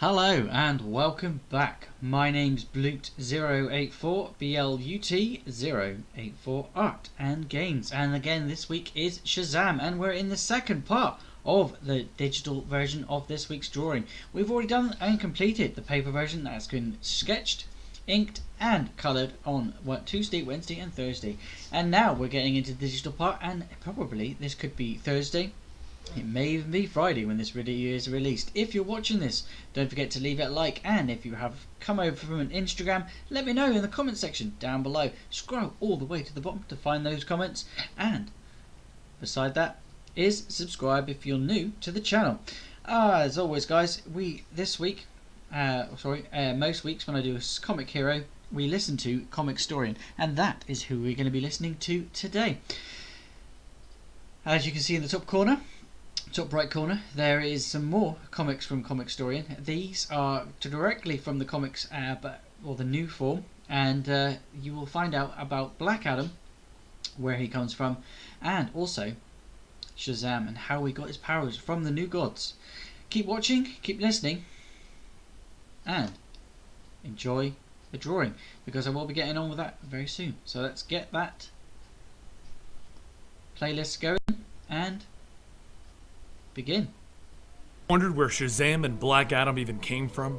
Hello and welcome back. My name's Blut084, BLUT084 Art and Games, and again this week is SHAZAM, and we're in the second part of the digital version of this week's drawing. We've already done and completed the paper version that's been sketched, inked and coloured on Tuesday, Wednesday and Thursday, and now we're getting into the digital part, and probably this could be Thursday. It may even be Friday when this video is released. If you're watching this, don't forget to leave it a like, and if you have come over from an Instagram, let me know in the comment section down below. Scroll all the way to the bottom to find those comments, and beside that is subscribe if you're new to the channel. As always guys, most weeks when I do a comic hero, we listen to Comic Storian, and that is who we're going to be listening to today. As you can see in the top right corner, there is some more comics from Comic Storian. These are directly from the comics, or the new form, and you will find out about Black Adam, where he comes from, and also SHAZAM and how he got his powers from the new gods. Keep watching, keep listening, and enjoy the drawing, because I will be getting on with that very soon. So let's get that playlist going and begin. Wondered where SHAZAM and Black Adam even came from?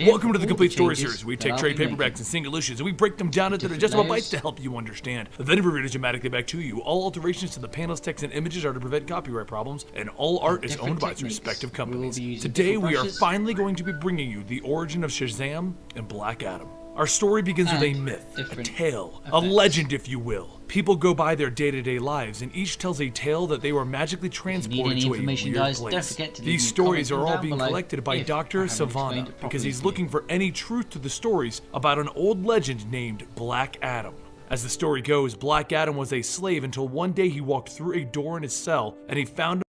Welcome to the Complete Story Series. We take trade paperbacks and single issues and we break them down into digestible bites to help you understand. Then we read it dramatically back to you. All alterations to the panels, text, and images are to prevent copyright problems, and all art is owned by its respective companies. Today we are finally going to be bringing you the origin of SHAZAM and Black Adam. Our story begins with a myth, a tale, a legend if you will. People go by their day-to-day lives, and each tells a tale that they were magically transported to a weird place. These stories are all being collected by Dr. H.A.Z.A.M because he's looking for any truth to the stories about an old legend named Black Adam. As the story goes, Black Adam was a slave until one day he walked through a door in his cell and he found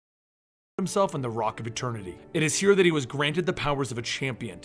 himself in the Rock of Eternity. It is here that he was granted the powers of a champion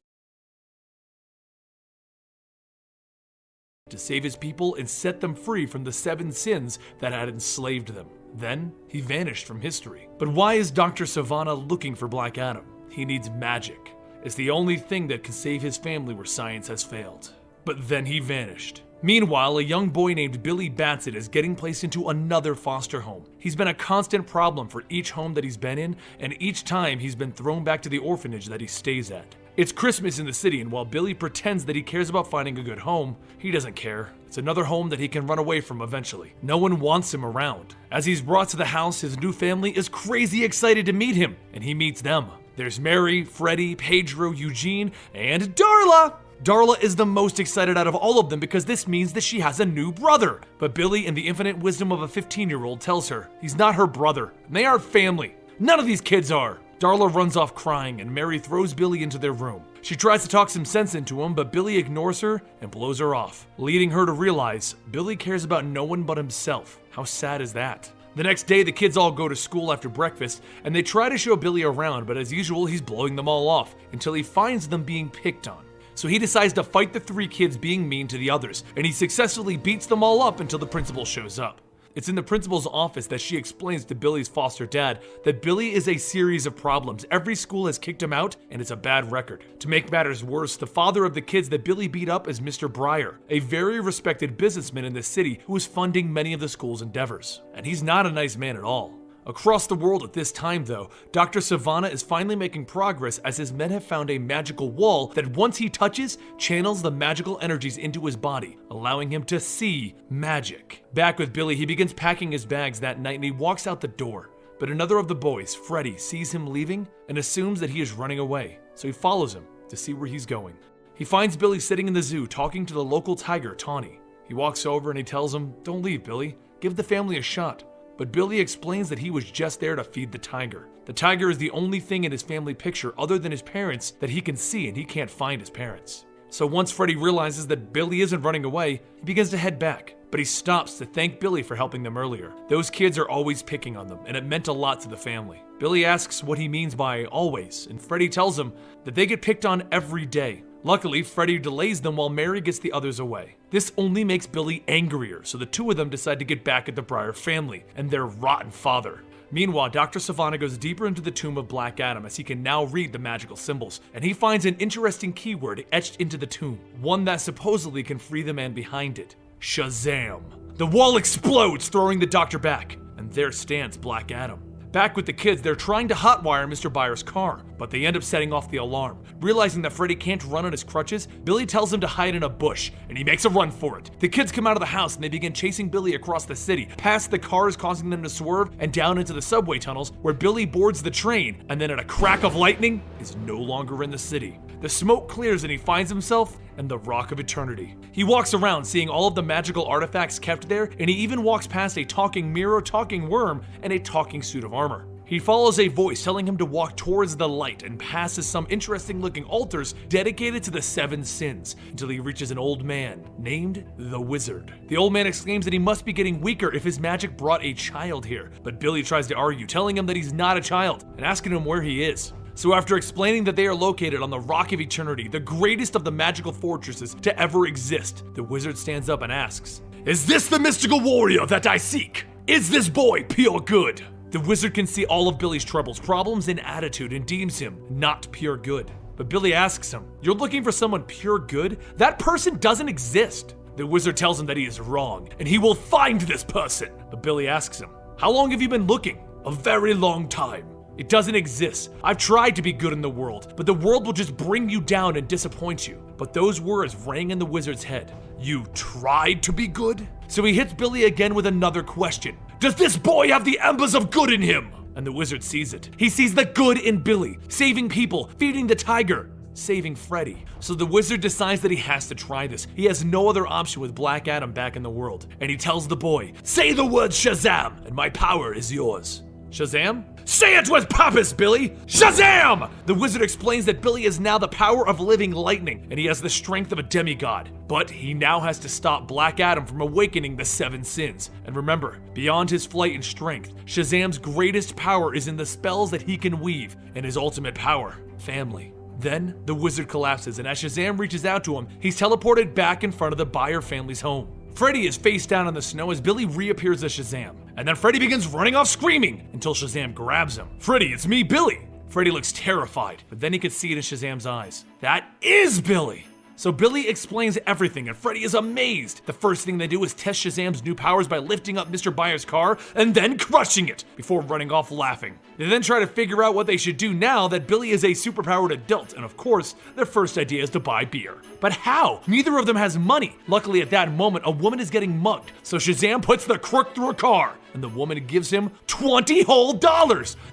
to save his people and set them free from the 7 sins that had enslaved them. Then, he vanished from history. But why is Dr. Savannah looking for Black Adam? He needs magic. It's the only thing that can save his family where science has failed. But then he vanished. Meanwhile, a young boy named Billy Batson is getting placed into another foster home. He's been a constant problem for each home that he's been in, and each time he's been thrown back to the orphanage that he stays at. It's Christmas in the city, and while Billy pretends that he cares about finding a good home, he doesn't care. It's another home that he can run away from eventually. No one wants him around. As he's brought to the house, his new family is crazy excited to meet him, and he meets them. There's Mary, Freddie, Pedro, Eugene, and Darla! Darla is the most excited out of all of them because this means that she has a new brother. But Billy, in the infinite wisdom of a 15-year-old, tells her he's not her brother, and they are family. None of these kids are. Darla runs off crying, and Mary throws Billy into their room. She tries to talk some sense into him, but Billy ignores her and blows her off, leading her to realize Billy cares about no one but himself. How sad is that? The next day, the kids all go to school after breakfast, and they try to show Billy around, but as usual, he's blowing them all off until he finds them being picked on. So he decides to fight the 3 kids being mean to the others, and he successfully beats them all up until the principal shows up. It's in the principal's office that she explains to Billy's foster dad that Billy is a series of problems. Every school has kicked him out, and it's a bad record. To make matters worse, the father of the kids that Billy beat up is Mr. Breyer, a very respected businessman in the city who is funding many of the school's endeavors. And he's not a nice man at all. Across the world at this time though, Dr. Savannah is finally making progress as his men have found a magical wall that once he touches, channels the magical energies into his body, allowing him to see magic. Back with Billy, he begins packing his bags that night and he walks out the door. But another of the boys, Freddie, sees him leaving and assumes that he is running away, so he follows him to see where he's going. He finds Billy sitting in the zoo talking to the local tiger, Tawny. He walks over and he tells him, "Don't leave, Billy. Give the family a shot." But Billy explains that he was just there to feed the tiger. The tiger is the only thing in his family picture other than his parents that he can see, and he can't find his parents. So once Freddie realizes that Billy isn't running away, he begins to head back. But he stops to thank Billy for helping them earlier. Those kids are always picking on them, and it meant a lot to the family. Billy asks what he means by always, and Freddie tells him that they get picked on every day. Luckily, Freddie delays them while Mary gets the others away. This only makes Billy angrier, so the two of them decide to get back at the Breyer family and their rotten father. Meanwhile, Dr. Savannah goes deeper into the tomb of Black Adam as he can now read the magical symbols, and he finds an interesting keyword etched into the tomb, one that supposedly can free the man behind it. SHAZAM. The wall explodes, throwing the doctor back, and there stands Black Adam. Back with the kids, they're trying to hotwire Mr. Byers' car, but they end up setting off the alarm. Realizing that Freddy can't run on his crutches, Billy tells him to hide in a bush, and he makes a run for it. The kids come out of the house and they begin chasing Billy across the city, past the cars causing them to swerve, and down into the subway tunnels, where Billy boards the train, and then at a crack of lightning, is no longer in the city. The smoke clears and he finds himself in the Rock of Eternity. He walks around seeing all of the magical artifacts kept there, and he even walks past a talking mirror, talking worm, and a talking suit of armor. He follows a voice telling him to walk towards the light and passes some interesting looking altars dedicated to the 7 sins until he reaches an old man named the Wizard. The old man exclaims that he must be getting weaker if his magic brought a child here, but Billy tries to argue, telling him that he's not a child and asking him where he is. So after explaining that they are located on the Rock of Eternity, the greatest of the magical fortresses to ever exist, the Wizard stands up and asks, "Is this the mystical warrior that I seek? Is this boy pure good?" The Wizard can see all of Billy's troubles, problems, and attitude and deems him not pure good. But Billy asks him, "You're looking for someone pure good? That person doesn't exist." The Wizard tells him that he is wrong, and he will find this person. But Billy asks him, "How long have you been looking?" "A very long time. It doesn't exist. I've tried to be good in the world, but the world will just bring you down and disappoint you." But those words rang in the Wizard's head. "You tried to be good?" So he hits Billy again with another question. "Does this boy have the embers of good in him?" And the Wizard sees it. He sees the good in Billy, saving people, feeding the tiger, saving Freddy. So the Wizard decides that he has to try this. He has no other option with Black Adam back in the world. And he tells the boy, "Say the word SHAZAM, and my power is yours." SHAZAM? "Say it with purpose, Billy! SHAZAM!" The Wizard explains that Billy is now the power of living lightning, and he has the strength of a demigod. But he now has to stop Black Adam from awakening the 7 sins. And remember, beyond his flight and strength, SHAZAM's greatest power is in the spells that he can weave, and his ultimate power, family. Then, the Wizard collapses, and as SHAZAM reaches out to him, he's teleported back in front of the Byer family's home. Freddy is face down in the snow as Billy reappears as SHAZAM. And then Freddy begins running off screaming until SHAZAM grabs him. "Freddy, it's me, Billy!" Freddy looks terrified, but then he can see it in SHAZAM's eyes. That is Billy! So Billy explains everything, and Freddy is amazed. The first thing they do is test SHAZAM's new powers by lifting up Mr. Byers' car and then crushing it before running off laughing. They then try to figure out what they should do now that Billy is a superpowered adult, and of course, their first idea is to buy beer. But how? Neither of them has money. Luckily, at that moment, a woman is getting mugged, so SHAZAM puts the crook through a car, and the woman gives him $20 whole.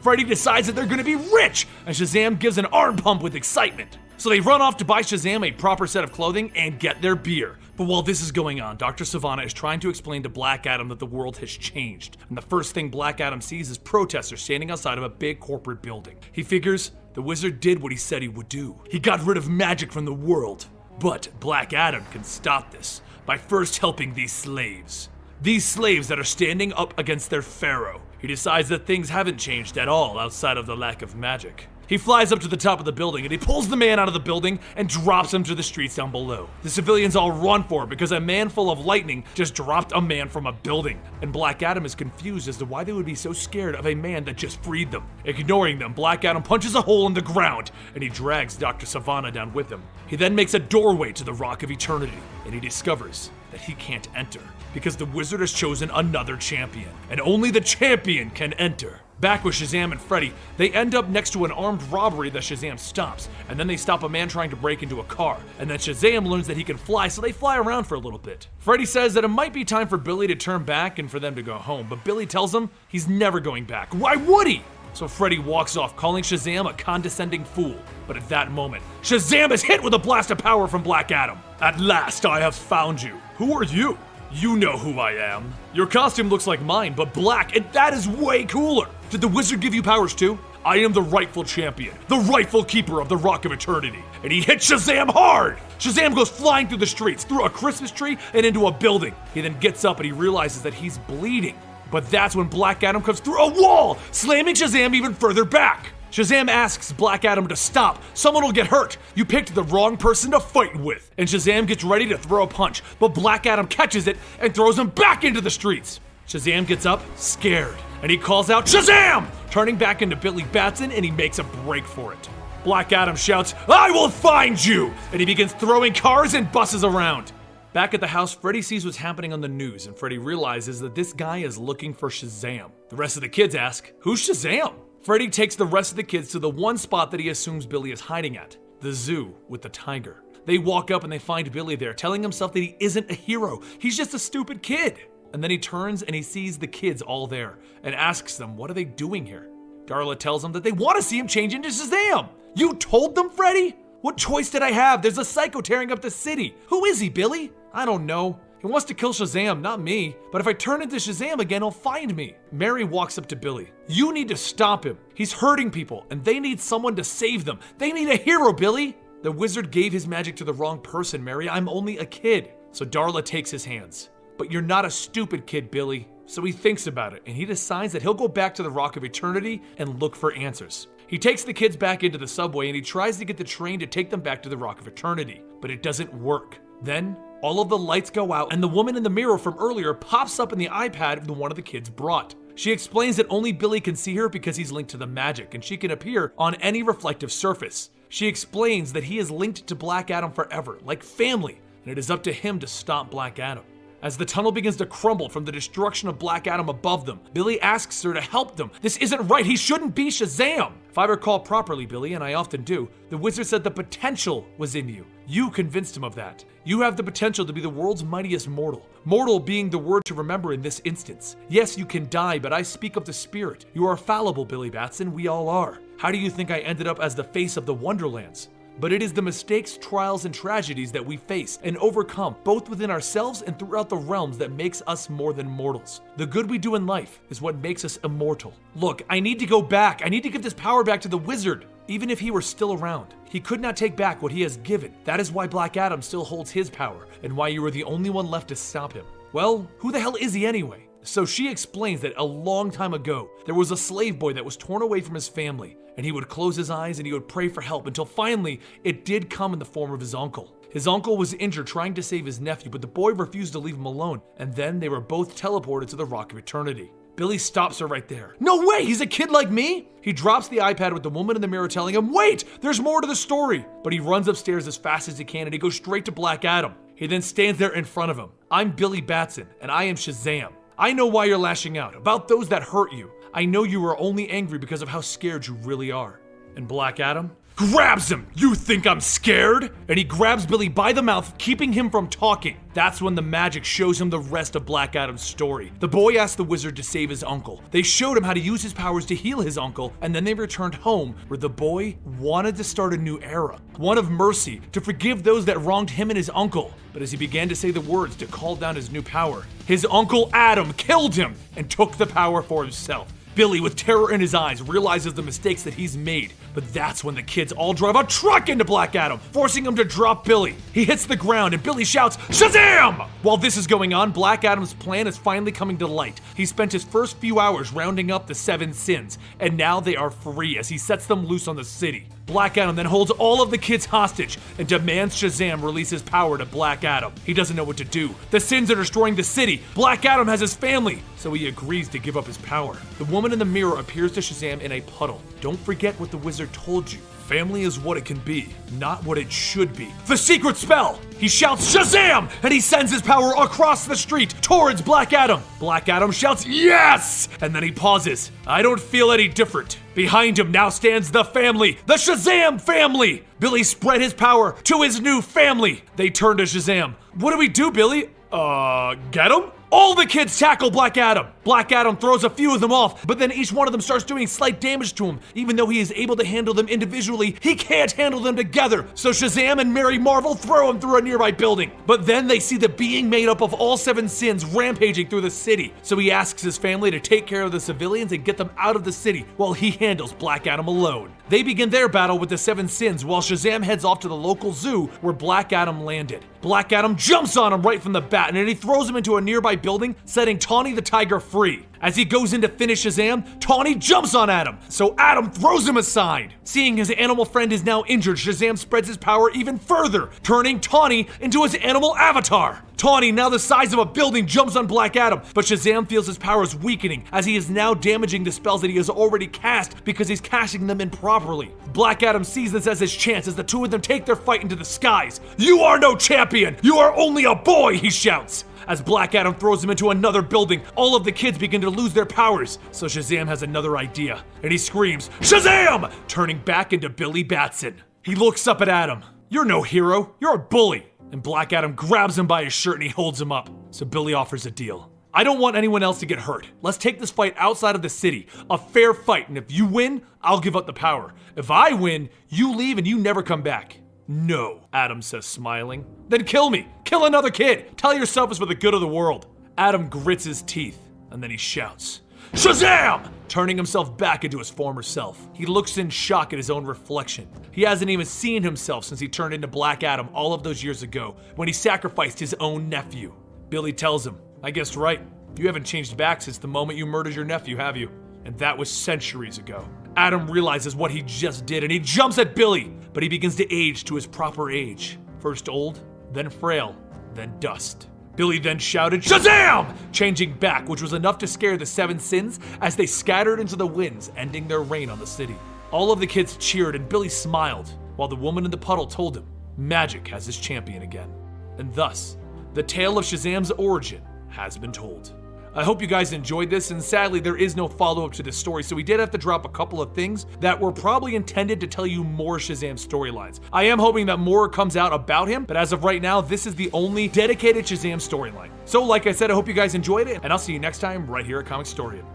Freddy decides that they're gonna be rich, and SHAZAM gives an arm pump with excitement. So they run off to buy SHAZAM a proper set of clothing and get their beer. But while this is going on, Dr. Savannah is trying to explain to Black Adam that the world has changed. And the first thing Black Adam sees is protesters standing outside of a big corporate building. He figures the Wizard did what he said he would do. He got rid of magic from the world. But Black Adam can stop this by first helping these slaves. These slaves that are standing up against their pharaoh. He decides that things haven't changed at all outside of the lack of magic. He flies up to the top of the building and he pulls the man out of the building and drops him to the streets down below. The civilians all run for it because a man full of lightning just dropped a man from a building. And Black Adam is confused as to why they would be so scared of a man that just freed them. Ignoring them, Black Adam punches a hole in the ground and he drags Dr. Savannah down with him. He then makes a doorway to the Rock of Eternity and he discovers that he can't enter because the Wizard has chosen another champion and only the champion can enter. Back with SHAZAM and Freddy, they end up next to an armed robbery that SHAZAM stops, and then they stop a man trying to break into a car, and then SHAZAM learns that he can fly, so they fly around for a little bit. Freddy says that it might be time for Billy to turn back and for them to go home, but Billy tells him he's never going back. Why would he? So Freddy walks off, calling SHAZAM a condescending fool. But at that moment, SHAZAM is hit with a blast of power from Black Adam. "At last I have found you. Who are you?" "You know who I am. Your costume looks like mine, but black, and that is way cooler. Did the Wizard give you powers too?" "I am the rightful champion, the rightful keeper of the Rock of Eternity." And he hits SHAZAM hard! SHAZAM goes flying through the streets, through a Christmas tree, and into a building. He then gets up and he realizes that he's bleeding. But that's when Black Adam comes through a wall, slamming SHAZAM even further back. SHAZAM asks Black Adam to stop. "Someone will get hurt. You picked the wrong person to fight with." And SHAZAM gets ready to throw a punch, but Black Adam catches it and throws him back into the streets. SHAZAM gets up, scared, and he calls out, "SHAZAM!" turning back into Billy Batson, and he makes a break for it. Black Adam shouts, "I will find you!" and he begins throwing cars and buses around. Back at the house, Freddy sees what's happening on the news, and Freddy realizes that this guy is looking for SHAZAM. The rest of the kids ask, "Who's SHAZAM?" Freddy takes the rest of the kids to the one spot that he assumes Billy is hiding at, the zoo with the tiger. They walk up and they find Billy there, telling himself that he isn't a hero, he's just a stupid kid. And then he turns and he sees the kids all there, and asks them, what are they doing here? Darla tells him that they want to see him change into SHAZAM. You told them, Freddy? What choice did I have? There's a psycho tearing up the city. Who is he, Billy? I don't know. He wants to kill SHAZAM, not me. But if I turn into SHAZAM again, he'll find me. Mary walks up to Billy. You need to stop him. He's hurting people, and they need someone to save them. They need a hero, Billy. The wizard gave his magic to the wrong person, Mary. I'm only a kid. So Darla takes his hands. But you're not a stupid kid, Billy. So he thinks about it, and he decides that he'll go back to the Rock of Eternity and look for answers. He takes the kids back into the subway, and he tries to get the train to take them back to the Rock of Eternity, but it doesn't work. Then, all of the lights go out, and the woman in the mirror from earlier pops up in the iPad that one of the kids brought. She explains that only Billy can see her because he's linked to the magic, and she can appear on any reflective surface. She explains that he is linked to Black Adam forever, like family, and it is up to him to stop Black Adam. As the tunnel begins to crumble from the destruction of Black Adam above them, Billy asks her to help them. This isn't right, he shouldn't be SHAZAM! If I recall properly, Billy, and I often do, the wizard said the potential was in you. You convinced him of that. You have the potential to be the world's mightiest mortal. Mortal being the word to remember in this instance. Yes, you can die, but I speak of the spirit. You are fallible, Billy Batson, we all are. How do you think I ended up as the face of the Wonderlands? But it is the mistakes, trials, and tragedies that we face and overcome, both within ourselves and throughout the realms, that makes us more than mortals. The good we do in life is what makes us immortal. Look, I need to go back. I need to give this power back to the wizard. Even if he were still around, he could not take back what he has given. That is why Black Adam still holds his power, and why you are the only one left to stop him. Well, who the hell is he anyway? So she explains that a long time ago, there was a slave boy that was torn away from his family, and he would close his eyes and he would pray for help until finally it did come in the form of his uncle. His uncle was injured trying to save his nephew, but the boy refused to leave him alone, and then they were both teleported to the Rock of Eternity. Billy stops her right there. No way, he's a kid like me? He drops the iPad with the woman in the mirror telling him, wait, there's more to the story. But he runs upstairs as fast as he can and he goes straight to Black Adam. He then stands there in front of him. I'm Billy Batson, and I am SHAZAM. I know why you're lashing out, about those that hurt you. I know you are only angry because of how scared you really are. And Black Adam grabs him. You think I'm scared? And he grabs Billy by the mouth, keeping him from talking. That's when the magic shows him the rest of Black Adam's story. The boy asked the wizard to save his uncle. They showed him how to use his powers to heal his uncle, and then they returned home, where the boy wanted to start a new era. One of mercy, to forgive those that wronged him and his uncle. But as he began to say the words to call down his new power, his uncle Adam killed him and took the power for himself. Billy, with terror in his eyes, realizes the mistakes that he's made. But that's when the kids all drive a truck into Black Adam, forcing him to drop Billy. He hits the ground and Billy shouts, SHAZAM! While this is going on, Black Adam's plan is finally coming to light. He spent his first few hours rounding up the 7 sins, and now they are free as he sets them loose on the city. Black Adam then holds all of the kids hostage and demands SHAZAM release his power to Black Adam. He doesn't know what to do. The sins are destroying the city. Black Adam has his family, so he agrees to give up his power. The woman in the mirror appears to SHAZAM in a puddle. Don't forget what the wizard told you. Family is what it can be, not what it should be. The secret spell! He shouts SHAZAM! And he sends his power across the street towards Black Adam. Black Adam shouts yes! And then he pauses. I don't feel any different. Behind him now stands the family, the SHAZAM family! Billy spread his power to his new family. They turn to SHAZAM. What do we do, Billy? Get him? All the kids tackle Black Adam. Black Adam throws a few of them off, but then each one of them starts doing slight damage to him. Even though he is able to handle them individually, he can't handle them together. So SHAZAM and Mary Marvel throw him through a nearby building. But then they see the being made up of all 7 sins rampaging through the city. So he asks his family to take care of the civilians and get them out of the city while he handles Black Adam alone. They begin their battle with the 7 sins while SHAZAM heads off to the local zoo where Black Adam landed. Black Adam jumps on him right from the bat and then he throws him into a nearby building, setting Tawny the Tiger free. As he goes in to finish SHAZAM, Tawny jumps on Adam, so Adam throws him aside. Seeing his animal friend is now injured, SHAZAM spreads his power even further, turning Tawny into his animal avatar. Tawny, now the size of a building, jumps on Black Adam, but SHAZAM feels his powers weakening as he is now damaging the spells that he has already cast because he's casting them improperly. Black Adam sees this as his chance as the two of them take their fight into the skies. "You are no champion! You are only a boy!" he shouts. As Black Adam throws him into another building, all of the kids begin to lose their powers. So SHAZAM has another idea, and he screams, "SHAZAM!" turning back into Billy Batson. He looks up at Adam. "You're no hero, you're a bully." And Black Adam grabs him by his shirt and he holds him up. So Billy offers a deal. "I don't want anyone else to get hurt. Let's take this fight outside of the city. A fair fight, and if you win, I'll give up the power. If I win, you leave and you never come back." "No," Adam says, smiling. "Then kill me. Kill another kid. Tell yourself it's for the good of the world." Adam grits his teeth, and then he shouts, "SHAZAM!" turning himself back into his former self. He looks in shock at his own reflection. He hasn't even seen himself since he turned into Black Adam all of those years ago, when he sacrificed his own nephew. Billy tells him, "I guessed right. You haven't changed back since the moment you murdered your nephew, have you?" And that was centuries ago. Adam realizes what he just did, and he jumps at Billy, but he begins to age to his proper age. First old, then frail, then dust. Billy then shouted, "SHAZAM!" changing back, which was enough to scare the seven sins as they scattered into the winds, ending their reign on the city. All of the kids cheered and Billy smiled, while the woman in the puddle told him, magic has his champion again. And thus, the tale of SHAZAM's origin has been told. I hope you guys enjoyed this, and sadly there is no follow-up to this story, so we did have to drop a couple of things that were probably intended to tell you more SHAZAM storylines. I am hoping that more comes out about him, but as of right now, this is the only dedicated SHAZAM storyline. So like I said, I hope you guys enjoyed it, and I'll see you next time right here at Comicstorian.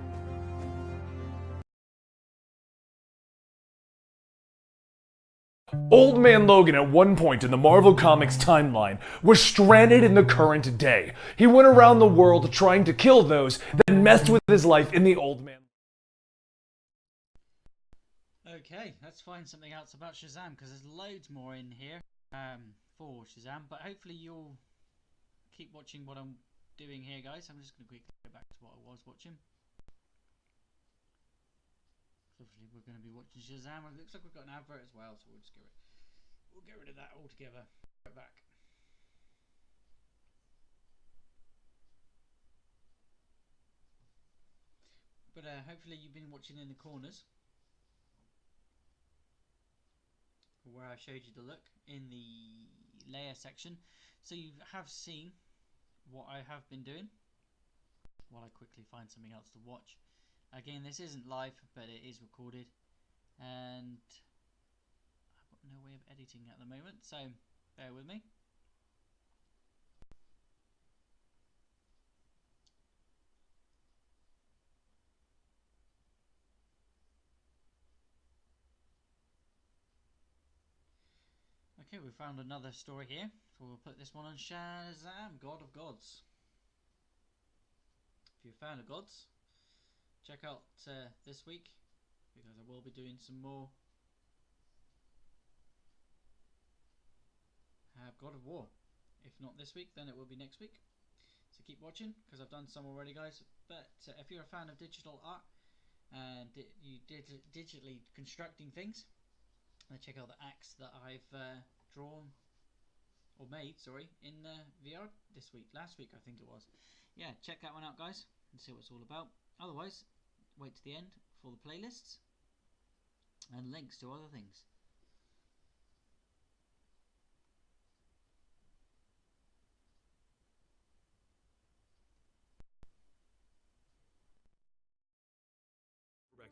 Old Man Logan at one point in the Marvel Comics timeline was stranded in the current day. He went around the world trying to kill those that messed with his life in the Old Man. Okay, let's find something else about SHAZAM, because there's loads more in here for SHAZAM, but hopefully you'll keep watching what I'm doing here, guys. I'm just going to quickly go back to what I was watching. Obviously we're going to be watching SHAZAM. It looks like we've got an advert as well, so we'll just get rid of that altogether. Right back. But hopefully you've been watching in the corners where I showed you the look in the layer section, so you have seen what I have been doing while I quickly find something else to watch. Again, this isn't live, but it is recorded, and I've got no way of editing at the moment, so bear with me. Okay, we found another story here, so we'll put this one on SHAZAM, God of Gods. If you're a fan of gods, check out this week, because I will be doing some more God of War. If not this week, then it will be next week. So keep watching, because I've done some already, guys. But if you're a fan of digital art and you digitally constructing things, check out the axe that I've drawn or made, sorry, in VR last week I think it was. Yeah, check that one out, guys, and see what it's all about. Otherwise, wait to the end for the playlists and links to other things.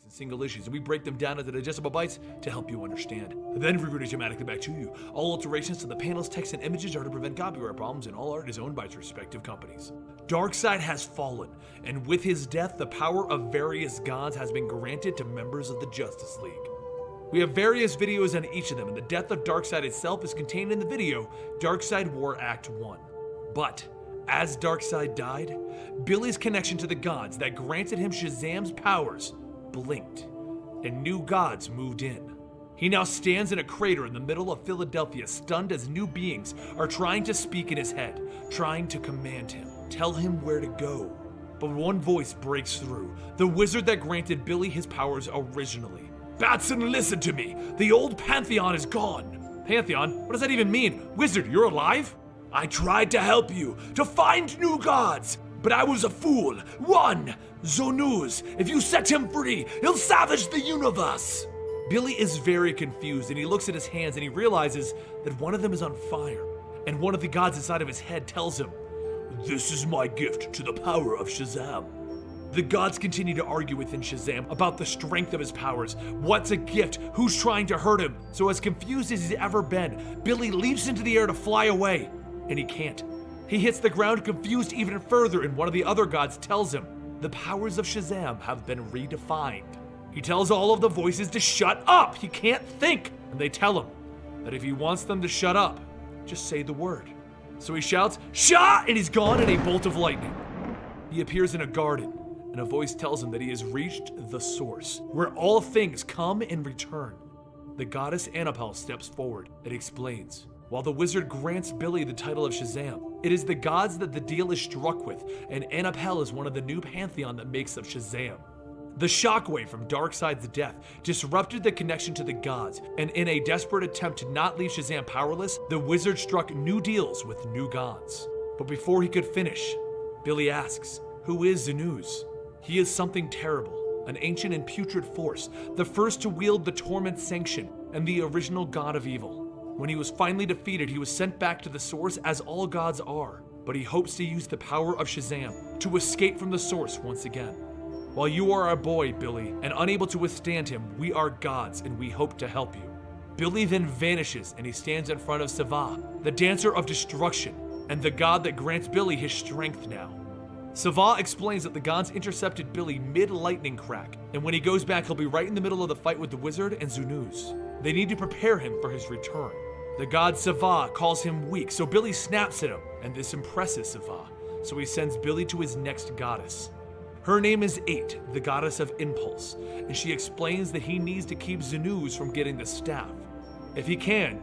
In single issues, and we break them down into digestible bites to help you understand. Then revert automatically back to you. All alterations to the panels, text, and images are to prevent copyright problems, and all art is owned by its respective companies. Darkseid has fallen, and with his death, the power of various gods has been granted to members of the Justice League. We have various videos on each of them, and the death of Darkseid itself is contained in the video, Darkseid War Act 1. But as Darkseid died, Billy's connection to the gods that granted him SHAZAM's powers blinked, and new gods moved in. He now stands in a crater in the middle of Philadelphia, stunned as new beings are trying to speak in his head, trying to command him. tell him where to go. But one voice breaks through, the wizard that granted Billy his powers originally. Batson, listen to me. The old Pantheon is gone. Pantheon? What does that even mean? Wizard, you're alive? I tried to help you, to find new gods, but I was a fool. One, Zonuz. If you set him free, he'll savage the universe. Billy is very confused, and he looks at his hands and he realizes that one of them is on fire. And one of the gods inside of his head tells him, "This is my gift to the power of SHAZAM." The gods continue to argue within SHAZAM about the strength of his powers. What's a gift? Who's trying to hurt him? So as confused as he's ever been, Billy leaps into the air to fly away, and he can't. He hits the ground confused even further, and one of the other gods tells him, the powers of SHAZAM have been redefined. He tells all of the voices to shut up. He can't think. And they tell him that if he wants them to shut up, just say the word. So he shouts, "Shah!" and he's gone in a bolt of lightning. He appears in a garden, and a voice tells him that he has reached the source, where all things come and return. The goddess Annabelle steps forward and explains. While the wizard grants Billy the title of SHAZAM, it is the gods that the deal is struck with, and Annabelle is one of the new pantheon that makes up SHAZAM. The shockwave from Darkseid's death disrupted the connection to the gods, and in a desperate attempt to not leave SHAZAM powerless, the wizard struck new deals with new gods. But before he could finish, Billy asks, who is Zonuz? He is something terrible, an ancient and putrid force, the first to wield the Torment Sanction, and the original god of evil. When he was finally defeated, he was sent back to the source as all gods are, but he hopes to use the power of SHAZAM to escape from the source once again. While you are our boy, Billy, and unable to withstand him, we are gods and we hope to help you. Billy then vanishes and he stands in front of SHAZAM, the dancer of destruction, and the god that grants Billy his strength now. SHAZAM explains that the gods intercepted Billy mid-lightning crack, and when he goes back, he'll be right in the middle of the fight with the wizard and Zonuz. They need to prepare him for his return. The god SHAZAM calls him weak, so Billy snaps at him, and this impresses SHAZAM, so he sends Billy to his next goddess. Her name is H.A.Z.A.M, the goddess of impulse, and she explains that he needs to keep Zonuz from getting the staff. If he can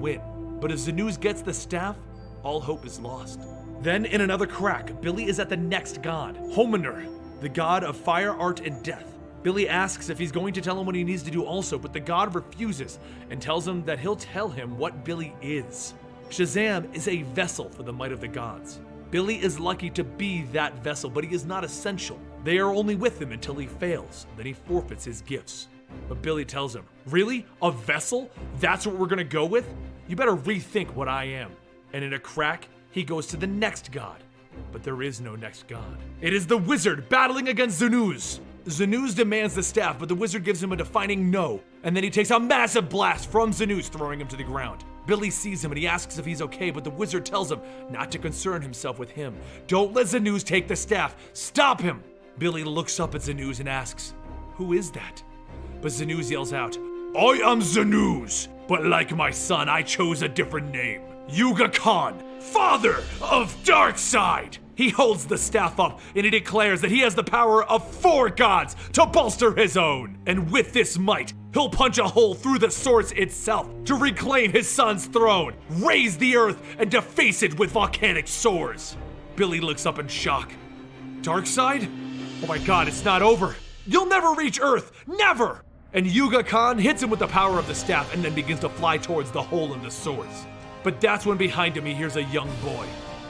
win. But if Zonuz gets the staff, all hope is lost. Then, in another crack, Billy is at the next god, Hominur, the god of fire, art, and death. Billy asks if he's going to tell him what he needs to do also, but the god refuses and tells him that he'll tell him what Billy is. SHAZAM is a vessel for the might of the gods. Billy is lucky to be that vessel, but he is not essential. They are only with him until he fails, then he forfeits his gifts. But Billy tells him, really? A vessel? That's what we're gonna go with? You better rethink what I am. And in a crack, he goes to the next god. But there is no next god. It is the wizard battling against Zonuz. Zonuz demands the staff, but the wizard gives him a defining no, and then he takes a massive blast from Zonuz, throwing him to the ground. Billy sees him and he asks if he's okay, but the wizard tells him not to concern himself with him. Don't let Zonuz take the staff. Stop him! Billy looks up at Zonuz and asks, who is that? But Zonuz yells out, I am Zonuz, but like my son, I chose a different name. Yuga Khan, father of Darkseid! He holds the staff up and he declares that he has the power of 4 gods to bolster his own. And with this might, he'll punch a hole through the source itself to reclaim his son's throne, raise the earth, and deface it with volcanic sores. Billy looks up in shock. Darkseid? Oh my god, it's not over. You'll never reach Earth, never! And Yuga Khan hits him with the power of the staff and then begins to fly towards the hole in the source. But that's when behind him he hears a young boy.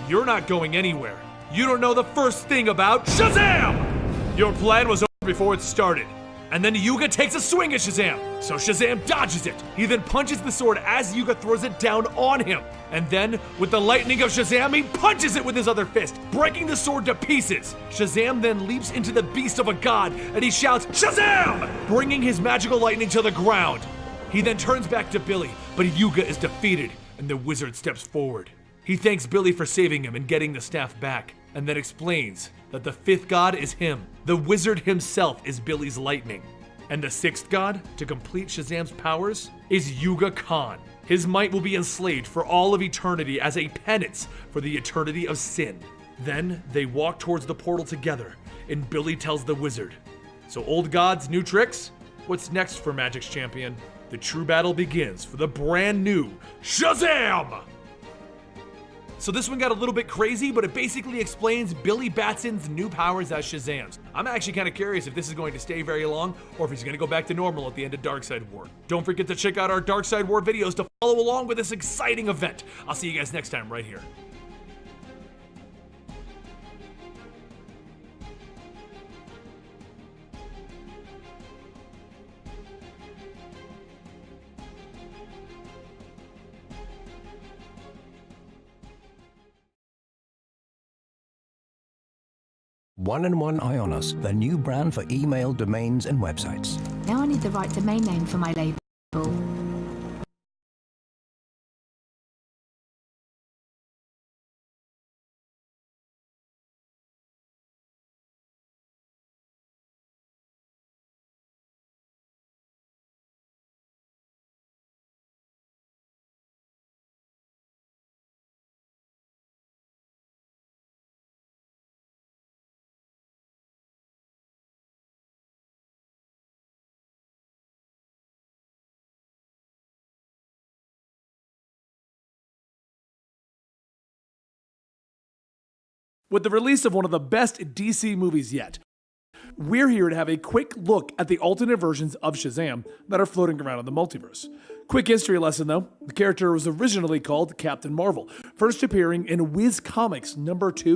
You're not going anywhere. You don't know the first thing about SHAZAM! Your plan was over before it started. And then Yuga takes a swing at SHAZAM, so SHAZAM dodges it. He then punches the sword as Yuga throws it down on him. And then, with the lightning of SHAZAM, he punches it with his other fist, breaking the sword to pieces. SHAZAM then leaps into the beast of a god, and he shouts, SHAZAM! Bringing his magical lightning to the ground. He then turns back to Billy, but Yuga is defeated, and the wizard steps forward. He thanks Billy for saving him and getting the staff back, and then explains that the 5th god is him. The wizard himself is Billy's lightning. And the 6th god, to complete SHAZAM's powers, is Yuga Khan. His might will be enslaved for all of eternity as a penance for the eternity of sin. Then they walk towards the portal together, and Billy tells the wizard, so old gods, new tricks? What's next for Magic's champion? The true battle begins for the brand new SHAZAM! So this one got a little bit crazy, but it basically explains Billy Batson's new powers as Shazam. I'm actually kind of curious if this is going to stay very long, or if he's going to go back to normal at the end of Darkseid War. Don't forget to check out our Darkseid War videos to follow along with this exciting event. I'll see you guys next time right here. One-and-One Ionos, the new brand for email, domains, and websites. Now I need the right domain name for my label. With the release of one of the best DC movies yet, we're here to have a quick look at the alternate versions of Shazam that are floating around in the multiverse. Quick history lesson though, the character was originally called Captain Marvel, first appearing in Whiz Comics #2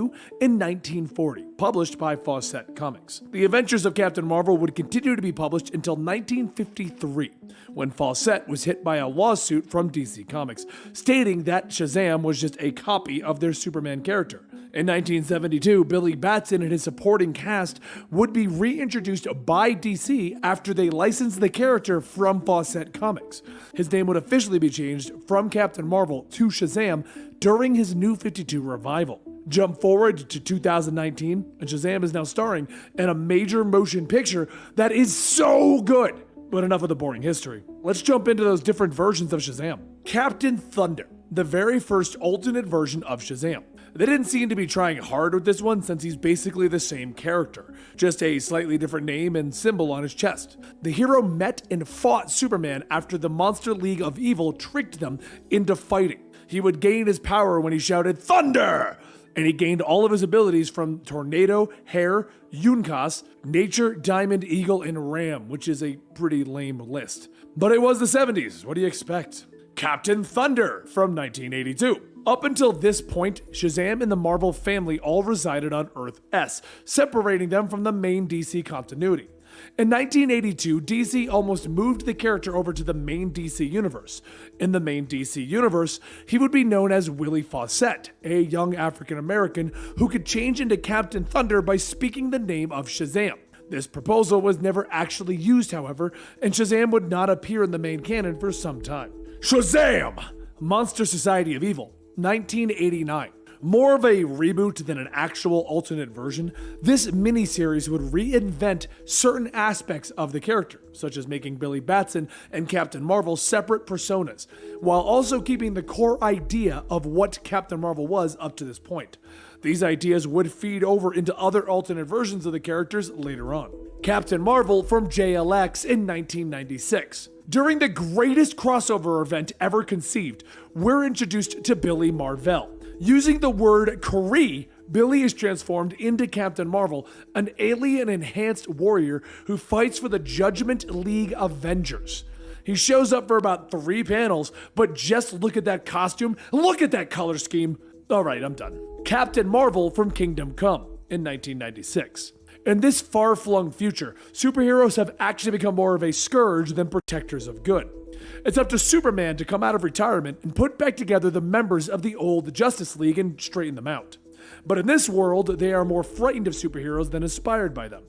in 1940, published by H.A.Z.A.M Comics. The adventures of Captain Marvel would continue to be published until 1953, when H.A.Z.A.M was hit by a lawsuit from DC Comics, stating that Shazam was just a copy of their Superman character. In 1972, Billy Batson and his supporting cast would be reintroduced by DC after they licensed the character from H.A.Z.A.M Comics. His name would officially be changed from Captain Marvel to Shazam during his New 52 revival. Jump forward to 2019, and Shazam is now starring in a major motion picture that is so good. But enough of the boring history. Let's jump into those different versions of Shazam. Captain Thunder, the very first alternate version of Shazam. They didn't seem to be trying hard with this one since he's basically the same character, just a slightly different name and symbol on his chest. The hero met and fought Superman after the Monster League of Evil tricked them into fighting. He would gain his power when he shouted, "Thunder!" And he gained all of his abilities from Tornado, Hair, Yunkas, Nature, Diamond, Eagle, and Ram, which is a pretty lame list. But it was the 70s, what do you expect? Captain Thunder from 1982. Up until this point, Shazam and the Marvel family all resided on Earth S, separating them from the main DC continuity. In 1982, DC almost moved the character over to the main DC universe. In the main DC universe, he would be known as Willie Fawcett, a young African American who could change into Captain Thunder by speaking the name of Shazam. This proposal was never actually used, however, and Shazam would not appear in the main canon for some time. SHAZAM! Monster Society of Evil, 1989. More of a reboot than an actual alternate version, this miniseries would reinvent certain aspects of the character, such as making Billy Batson and Captain Marvel separate personas, while also keeping the core idea of what Captain Marvel was up to this point. These ideas would feed over into other alternate versions of the characters later on. Captain Marvel from JLX in 1996. During the greatest crossover event ever conceived, we're introduced to Billy Marvel. Using the word Kree, Billy is transformed into Captain Marvel, an alien-enhanced warrior who fights for the Judgment League Avengers. He shows up for about 3 panels, but just look at that costume, look at that color scheme. Alright, I'm done. Captain Marvel from Kingdom Come in 1996. In this far-flung future, superheroes have actually become more of a scourge than protectors of good. It's up to Superman to come out of retirement and put back together the members of the old Justice League and straighten them out. But in this world, they are more frightened of superheroes than inspired by them.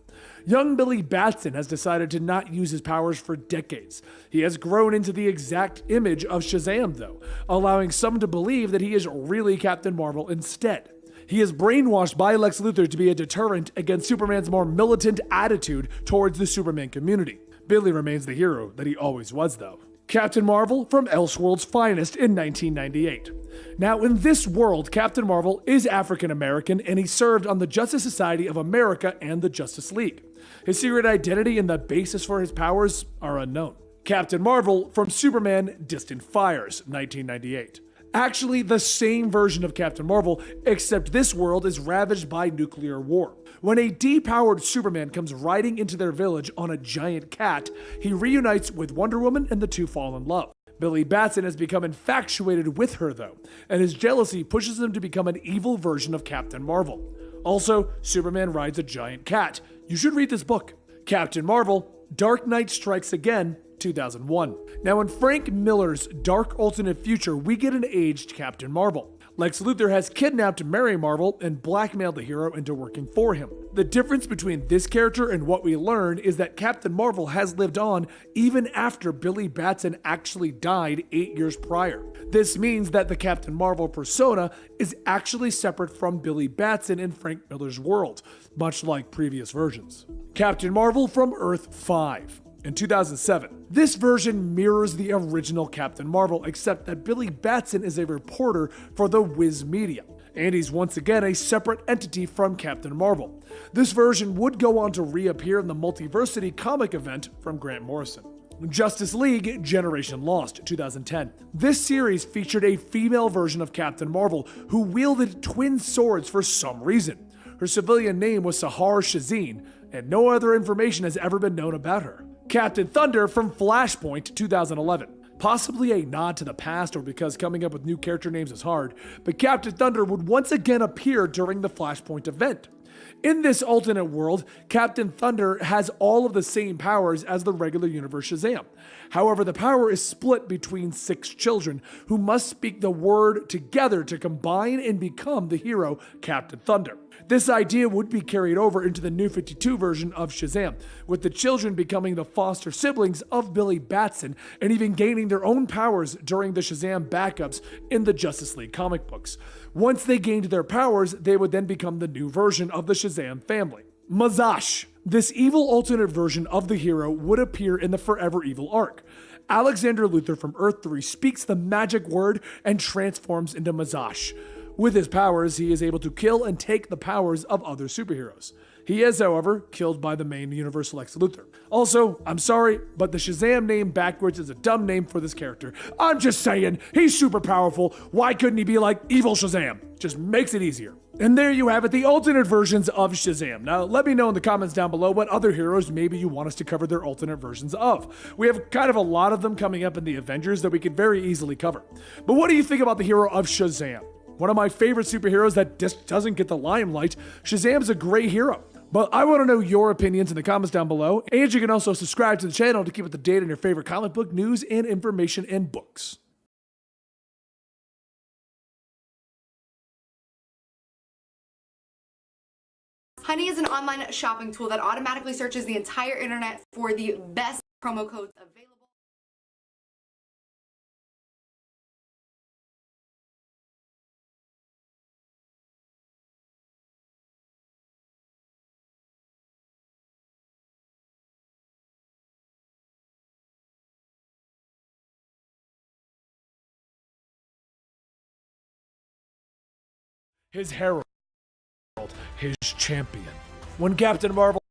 Young Billy Batson has decided to not use his powers for decades. He has grown into the exact image of Shazam, though, allowing some to believe that he is really Captain Marvel instead. He is brainwashed by Lex Luthor to be a deterrent against Superman's more militant attitude towards the Superman community. Billy remains the hero that he always was, though. Captain Marvel from Elseworlds Finest in 1998. Now, in this world, Captain Marvel is African American and he served on the Justice Society of America and the Justice League. His secret identity and the basis for his powers are unknown. Captain Marvel from Superman Distant Fires, 1998. actually the same version of Captain Marvel, except this world is ravaged by nuclear war. When a depowered Superman comes riding into their village on a giant cat, he reunites with Wonder Woman and the two fall in love. Billy Batson has become infatuated with her though, and his jealousy pushes him to become an evil version of Captain Marvel. Also, Superman rides a giant cat. You should read this book. Captain Marvel, Dark Knight Strikes Again, 2001. Now in Frank Miller's Dark Alternate Future, we get an aged Captain Marvel. Lex Luthor has kidnapped Mary Marvel and blackmailed the hero into working for him. The difference between this character and what we learn is that Captain Marvel has lived on even after Billy Batson actually died 8 years prior. This means that the Captain Marvel persona is actually separate from Billy Batson in Frank Miller's world, much like previous versions. Captain Marvel from Earth 5. In 2007. This version mirrors the original Captain Marvel, except that Billy Batson is a reporter for the Wiz Media, and he's once again a separate entity from Captain Marvel. This version would go on to reappear in the Multiversity comic event from Grant Morrison. Justice League Generation Lost, 2010. This series featured a female version of Captain Marvel who wielded twin swords for some reason. Her civilian name was Sahar Shazin, and no other information has ever been known about her. Captain Thunder from Flashpoint 2011. Possibly a nod to the past or because coming up with new character names is hard, but Captain Thunder would once again appear during the Flashpoint event. In this alternate world, Captain Thunder has all of the same powers as the regular universe SHAZAM. However, the power is split between 6 children who must speak the word together to combine and become the hero Captain Thunder. This idea would be carried over into the New 52 version of SHAZAM, with the children becoming the foster siblings of Billy Batson and even gaining their own powers during the SHAZAM backups in the Justice League comic books. Once they gained their powers, they would then become the new version of the SHAZAM family. Mazash. This evil alternate version of the hero would appear in the Forever Evil arc. Alexander Luthor from Earth 3 speaks the magic word and transforms into Mazash. With his powers, he is able to kill and take the powers of other superheroes. He is, however, killed by the main Universal Lex Luthor. Also, I'm sorry, but the SHAZAM name backwards is a dumb name for this character. I'm just saying, he's super powerful. Why couldn't he be like Evil SHAZAM? Just makes it easier. And there you have it, the alternate versions of SHAZAM. Now, let me know in the comments down below what other heroes maybe you want us to cover their alternate versions of. We have kind of a lot of them coming up in the Avengers that we could very easily cover. But what do you think about the hero of SHAZAM? One of my favorite superheroes that just doesn't get the limelight. SHAZAM's a great hero. But I want to know your opinions in the comments down below, and you can also subscribe to the channel to keep up to date on your favorite comic book news and information and books. Honey is an online shopping tool that automatically searches the entire internet for the best promo codes available. His herald, his champion. When Captain Marvel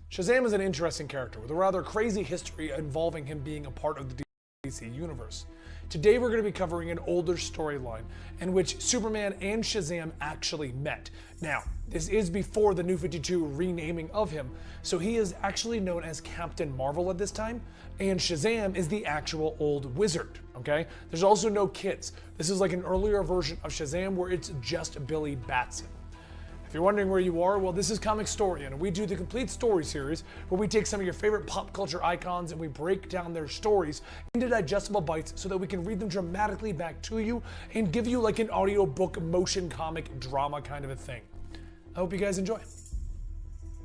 SHAZAM is an interesting character with a rather crazy history involving him being a part of the DC universe. Today we're going to be covering an older storyline in which Superman and SHAZAM actually met. Now, this is before the New 52 renaming of him, so he is actually known as Captain Marvel at this time, and SHAZAM is the actual old wizard, okay? There's also no kids. This is like an earlier version of SHAZAM where it's just Billy Batson. If you're wondering where you are, well, this is Comic Story, and we do the complete story series where we take some of your favorite pop culture icons and we break down their stories into digestible bites so that we can read them dramatically back to you and give you like an audiobook motion comic drama kind of a thing. I hope you guys enjoy.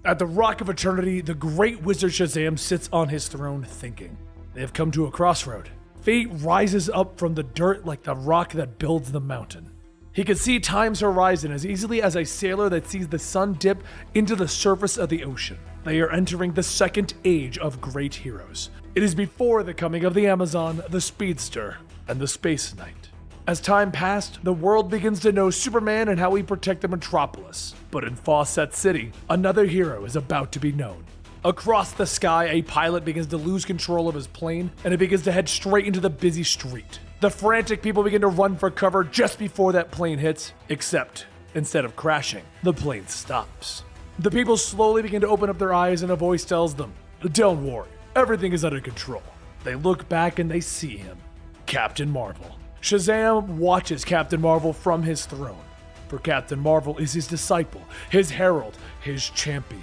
At the Rock of Eternity, the great wizard SHAZAM sits on his throne thinking. They have come to a crossroad. Fate rises up from the dirt like the rock that builds the mountain. He can see time's horizon as easily as a sailor that sees the sun dip into the surface of the ocean. They are entering the second age of great heroes. It is before the coming of the Amazon, the Speedster, and the Space Knight. As time passed, the world begins to know Superman and how he protected Metropolis. But in Fawcett City, another hero is about to be known. Across the sky, a pilot begins to lose control of his plane, and it begins to head straight into the busy street. The frantic people begin to run for cover just before that plane hits, except instead of crashing, the plane stops. The people slowly begin to open up their eyes, and a voice tells them, "Don't worry, everything is under control." They look back and they see him, Captain Marvel. SHAZAM watches Captain Marvel from his throne, for Captain Marvel is his disciple, his herald, his champion.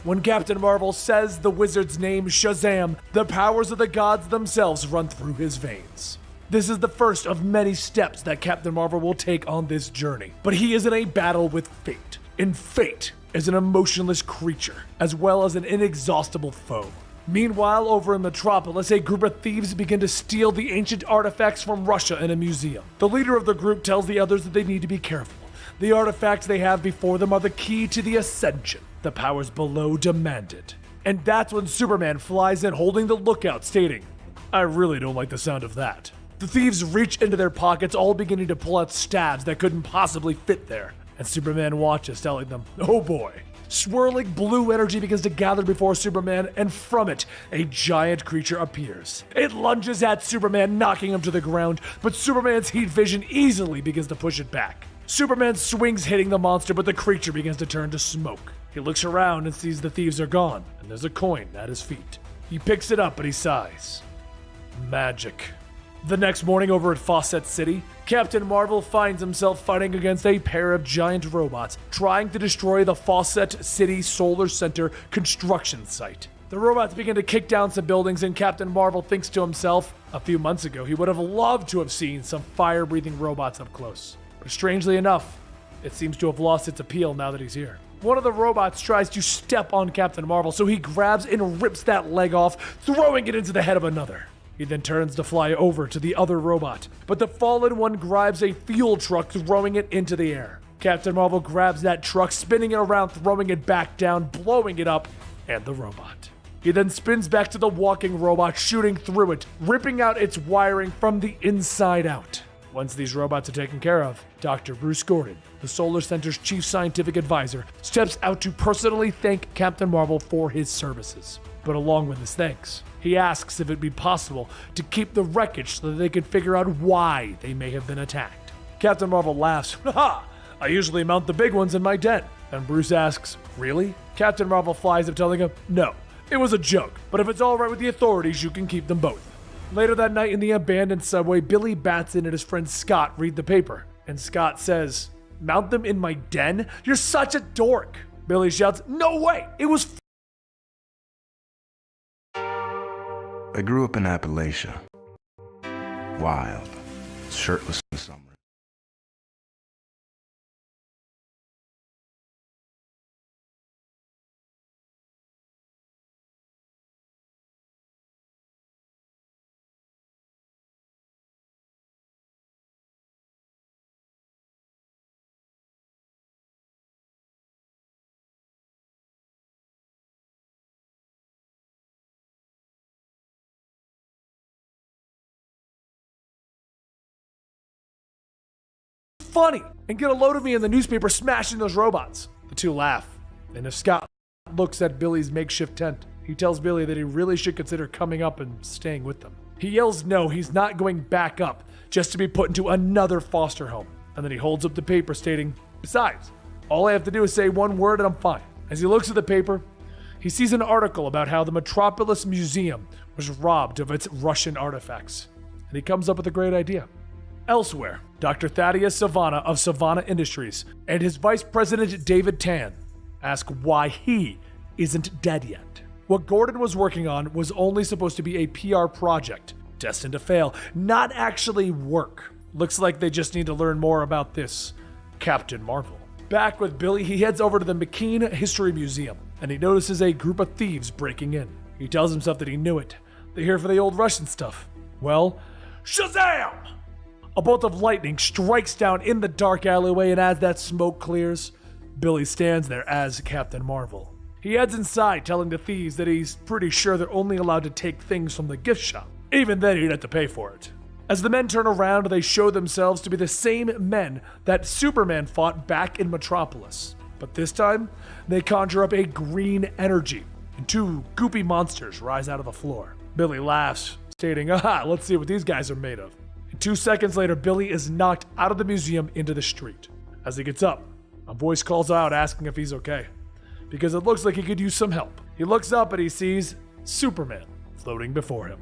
When Captain Marvel says the wizard's name, SHAZAM, the powers of the gods themselves run through his veins. This is the first of many steps that Captain Marvel will take on this journey, but he is in a battle with fate, and fate is an emotionless creature, as well as an inexhaustible foe. Meanwhile, over in Metropolis, a group of thieves begin to steal the ancient artifacts from Russia in a museum. The leader of the group tells the others that they need to be careful. The artifacts they have before them are the key to the Ascension. The powers below demand it. And that's when Superman flies in holding the lookout, stating, "I really don't like the sound of that." The thieves reach into their pockets, all beginning to pull out stabs that couldn't possibly fit there. And Superman watches, telling them, "Oh boy." Swirling blue energy begins to gather before Superman, and from it, a giant creature appears. It lunges at Superman, knocking him to the ground, but Superman's heat vision easily begins to push it back. Superman swings, hitting the monster, but the creature begins to turn to smoke. He looks around and sees the thieves are gone, and there's a coin at his feet. He picks it up, but he sighs. Magic. The next morning over at Fawcett City, Captain Marvel finds himself fighting against a pair of giant robots trying to destroy the Fawcett City Solar Center construction site. The robots begin to kick down some buildings, and Captain Marvel thinks to himself, a few months ago he would have loved to have seen some fire-breathing robots up close. But strangely enough, it seems to have lost its appeal now that he's here. One of the robots tries to step on Captain Marvel, so he grabs and rips that leg off, throwing it into the head of another. He then turns to fly over to the other robot, but the fallen one grabs a fuel truck, throwing it into the air. Captain Marvel grabs that truck, spinning it around, throwing it back down, blowing it up, and the robot. He then spins back to the walking robot, shooting through it, ripping out its wiring from the inside out. Once these robots are taken care of, Dr. Bruce Gordon, the Solar Center's chief scientific advisor, steps out to personally thank Captain Marvel for his services. But along with his thanks, he asks if it'd be possible to keep the wreckage so that they can figure out why they may have been attacked. Captain Marvel laughs, "Ha! I usually mount the big ones in my den." And Bruce asks, "Really?" Captain Marvel flies up, telling him, "No, it was a joke, but if it's alright with the authorities, you can keep them both." Later that night in the abandoned subway, Billy Batson and his friend Scott read the paper, and Scott says, "Mount them in my den? You're such a dork." Billy shouts, "No way! It was I grew up in Appalachia. Wild, shirtless in the summer. funny, and get a load of me in the newspaper smashing those robots." The two laugh, and as Scott looks at Billy's makeshift tent, he tells Billy that he really should consider coming up and staying with them. He yells no, he's not going back up, just to be put into another foster home. And then he holds up the paper stating, "Besides, all I have to do is say one word and I'm fine." As he looks at the paper, he sees an article about how the Metropolis Museum was robbed of its Russian artifacts. And he comes up with a great idea. Elsewhere, Dr. Thaddeus Savannah of Savannah Industries and his vice president David Tan ask why he isn't dead yet. What Gordon was working on was only supposed to be a PR project, destined to fail, not actually work. Looks like they just need to learn more about this Captain Marvel. Back with Billy, he heads over to the McKean History Museum, and he notices a group of thieves breaking in. He tells himself that he knew it. They're here for the old Russian stuff. Well, SHAZAM! A bolt of lightning strikes down in the dark alleyway, and as that smoke clears, Billy stands there as Captain Marvel. He heads inside, telling the thieves that he's pretty sure they're only allowed to take things from the gift shop. Even then, he'd have to pay for it. As the men turn around, they show themselves to be the same men that Superman fought back in Metropolis. But this time, they conjure up a green energy, and 2 goopy monsters rise out of the floor. Billy laughs, stating, "Aha, let's see what these guys are made of." And 2 seconds later, Billy is knocked out of the museum into the street. As he gets up, a voice calls out asking if he's okay, because it looks like he could use some help. He looks up and he sees Superman floating before him.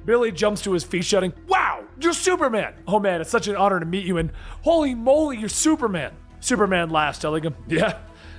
Billy jumps to his feet shouting, "Wow, you're Superman! Oh man, it's such an honor to meet you, and holy moly, you're Superman!" Superman laughs, telling him, "Yeah,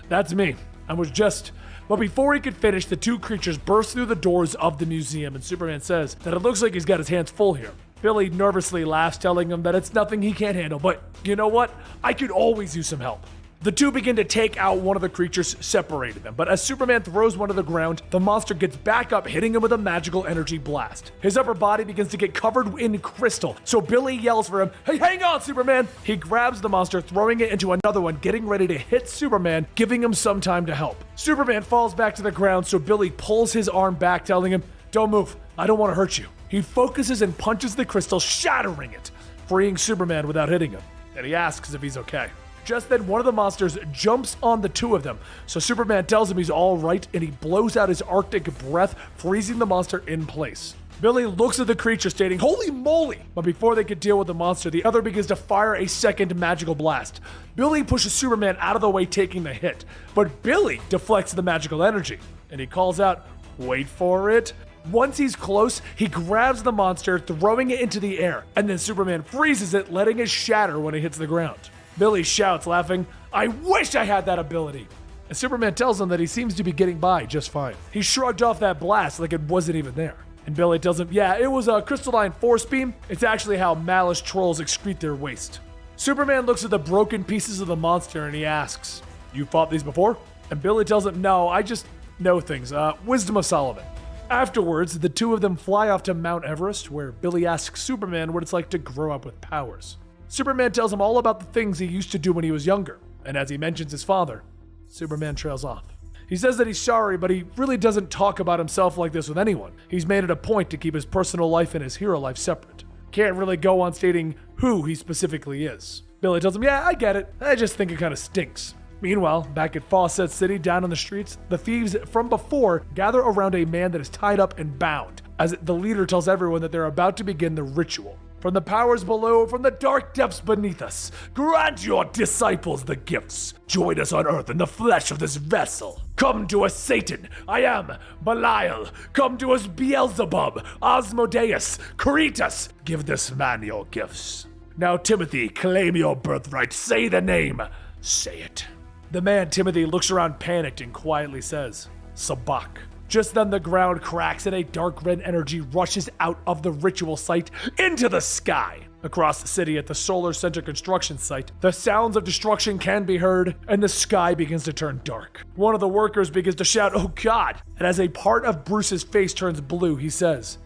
that's me. I was just..." But before he could finish, the 2 creatures burst through the doors of the museum, and Superman says that it looks like he's got his hands full here. Billy nervously laughs, telling him that it's nothing he can't handle, but you know what? I could always use some help. The 2 begin to take out one of the creatures, separating them, but as Superman throws one to the ground, the monster gets back up, hitting him with a magical energy blast. His upper body begins to get covered in crystal, so Billy yells for him, "Hey, hang on, Superman!" He grabs the monster, throwing it into another one, getting ready to hit Superman, giving him some time to help. Superman falls back to the ground, so Billy pulls his arm back, telling him, "Don't move, I don't want to hurt you." He focuses and punches the crystal, shattering it, freeing Superman without hitting him, and he asks if he's okay. Just then, one of the monsters jumps on the 2 of them, so Superman tells him he's all right, and he blows out his Arctic breath, freezing the monster in place. Billy looks at the creature, stating, "Holy moly!" But before they could deal with the monster, the other begins to fire a second magical blast. Billy pushes Superman out of the way, taking the hit, but Billy deflects the magical energy, and he calls out, "Wait for it." Once he's close, he grabs the monster, throwing it into the air, and then Superman freezes it, letting it shatter when it hits the ground. Billy shouts, laughing, "I wish I had that ability!" And Superman tells him that he seems to be getting by just fine. He shrugged off that blast like it wasn't even there. And Billy tells him, "Yeah, it was a crystalline force beam. It's actually how malice trolls excrete their waste." Superman looks at the broken pieces of the monster and he asks, "You fought these before?" And Billy tells him, "No, I just know things. Wisdom of Solomon." Afterwards, the 2 of them fly off to Mount Everest, where Billy asks Superman what it's like to grow up with powers. Superman tells him all about the things he used to do when he was younger, and as he mentions his father, Superman trails off. He says that he's sorry, but he really doesn't talk about himself like this with anyone. He's made it a point to keep his personal life and his hero life separate. Can't really go on stating who he specifically is. Billy tells him, "Yeah, I get it. I just think it kind of stinks." Meanwhile, back at Fawcett City, down on the streets, the thieves from before gather around a man that is tied up and bound, as the leader tells everyone that they're about to begin the ritual. From the powers below, from the dark depths beneath us, grant your disciples the gifts. Join us on earth in the flesh of this vessel. Come to us, Satan. I am Belial. Come to us, Beelzebub, Asmodeus, Cretus. Give this man your gifts. Now, Timothy, claim your birthright. Say the name. Say it. The man, Timothy, looks around panicked and quietly says, "Sabak." Just then the ground cracks and a dark red energy rushes out of the ritual site into the sky. Across the city at the Solar Center construction site, the sounds of destruction can be heard and the sky begins to turn dark. One of the workers begins to shout, "Oh God!" And as a part of Bruce's face turns blue, he says,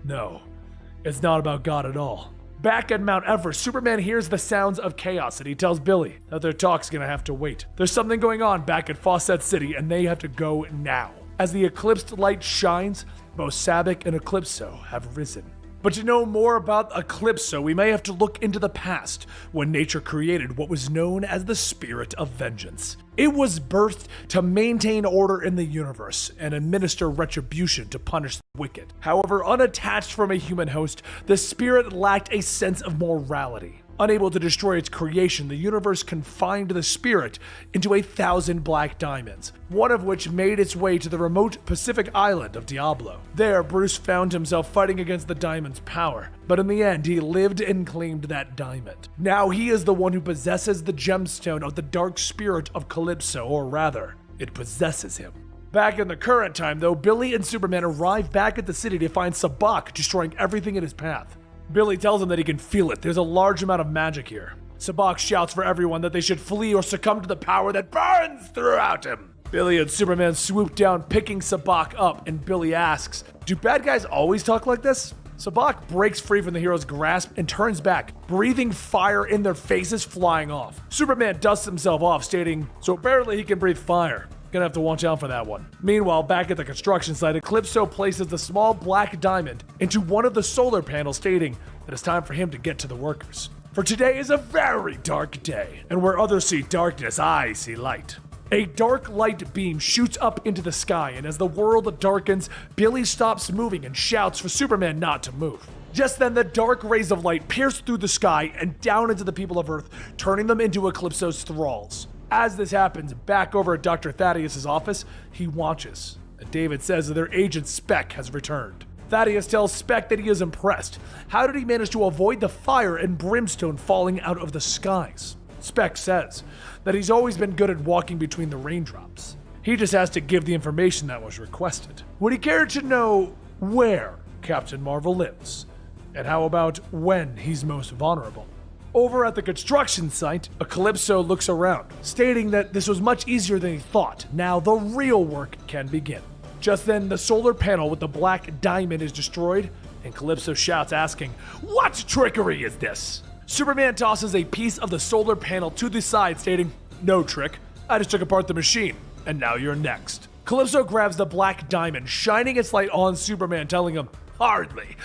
"No, it's not about God at all." Back at Mount Everest, Superman hears the sounds of chaos and he tells Billy that their talk's gonna have to wait. There's something going on back at Fawcett City and they have to go now. As the eclipsed light shines, both Sabak and Eclipso have risen. But to know more about Eclipso, we may have to look into the past, when nature created what was known as the Spirit of Vengeance. It was birthed to maintain order in the universe and administer retribution to punish the wicked. However, unattached from a human host, the spirit lacked a sense of morality. Unable to destroy its creation, the universe confined the spirit into 1,000 black diamonds, one of which made its way to the remote Pacific island of Diablo. There, Bruce found himself fighting against the diamond's power, but in the end, he lived and claimed that diamond. Now he is the one who possesses the gemstone of the dark spirit of Calypso, or rather, it possesses him. Back in the current time, though, Billy and Superman arrive back at the city to find Sabak destroying everything in his path. Billy tells him that he can feel it. There's a large amount of magic here. Sabak shouts for everyone that they should flee or succumb to the power that burns throughout him. Billy and Superman swoop down, picking Sabak up, and Billy asks, "Do bad guys always talk like this?" Sabak breaks free from the hero's grasp and turns back, breathing fire in their faces, flying off. Superman dusts himself off, stating, "So apparently he can breathe fire. Gonna have to watch out for that one." Meanwhile, back at the construction site, Eclipso places the small black diamond into one of the solar panels, stating that it's time for him to get to the workers. For today is a very dark day, and where others see darkness, I see light. A dark light beam shoots up into the sky, and as the world darkens, Billy stops moving and shouts for Superman not to move. Just then, the dark rays of light pierce through the sky and down into the people of Earth, turning them into Eclipso's thralls. As this happens, back over at Dr. Thaddeus' office, he watches. And David says that their agent Spec has returned. Thaddeus tells Spec that he is impressed. How did he manage to avoid the fire and brimstone falling out of the skies? Spec says that he's always been good at walking between the raindrops. He just has to give the information that was requested. Would he care to know where Captain Marvel lives? And how about when he's most vulnerable? Over at the construction site, Eclipso looks around, stating that this was much easier than he thought. Now the real work can begin. Just then, the solar panel with the black diamond is destroyed, and Calypso shouts, asking, "What trickery is this?" Superman tosses a piece of the solar panel to the side, stating, "No trick, I just took apart the machine, and now you're next." Calypso grabs the black diamond, shining its light on Superman, telling him, "Hardly.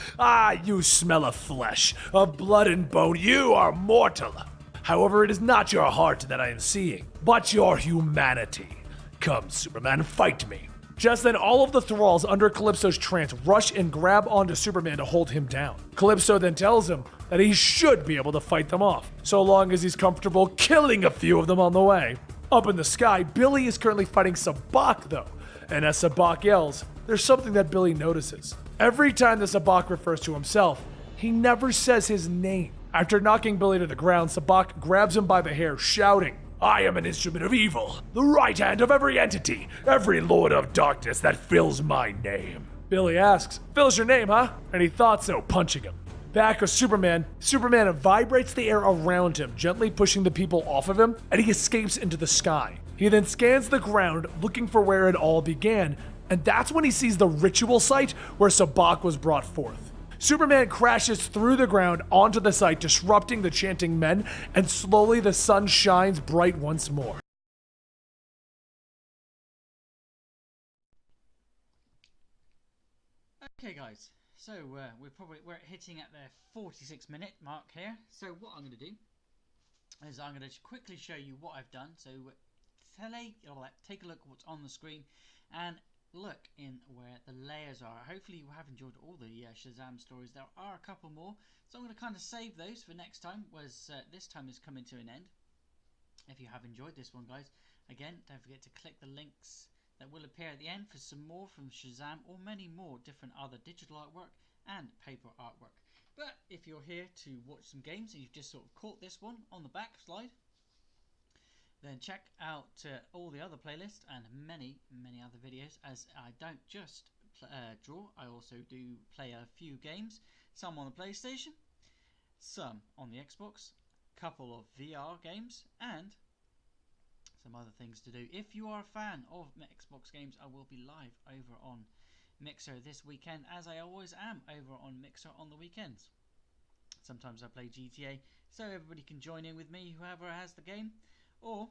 You smell of flesh, of blood and bone. You are mortal. However, it is not your heart that I am seeing, but your humanity. Come, Superman, fight me." Just then, all of the thralls under Calypso's trance rush and grab onto Superman to hold him down. Calypso then tells him that he should be able to fight them off, so long as he's comfortable killing a few of them on the way. Up in the sky, Billy is currently fighting Sabak though, and as Sabak yells, there's something that Billy notices. Every time the Sabak refers to himself, he never says his name. After knocking Billy to the ground, Sabak grabs him by the hair, shouting, "I am an instrument of evil, the right hand of every entity, every lord of darkness that fills my name." Billy asks, "Fills your name, huh?" And he thought so, punching him. Back with Superman vibrates the air around him, gently pushing the people off of him, and he escapes into the sky. He then scans the ground, looking for where it all began, and that's when he sees the ritual site where Sabak was brought forth. Superman crashes through the ground onto the site, disrupting the chanting men, and slowly the sun shines bright once more. Okay guys, so we're hitting at the 46-minute mark here. So what I'm going to do is I'm going to quickly show you what I've done. So take a look at what's on the screen and look in where the layers are. Hopefully you have enjoyed all the Shazam stories. There are a couple more, so I'm going to kind of save those for next time, whereas this time is coming to an end. If you have enjoyed this one, guys, again, don't forget to click the links that will appear at the end for some more from Shazam or many more different other digital artwork and paper artwork. But if you're here to watch some games and you've just sort of caught this one on the back slide, then check out all the other playlists and many other videos, as I don't just draw, I also do play a few games, some on the PlayStation, some on the Xbox, a couple of VR games, and some other things to do. If you are a fan of Xbox games, I will be live over on Mixer this weekend, as I always am over on Mixer on the weekends. Sometimes I play GTA, so everybody can join in with me, whoever has the game. Or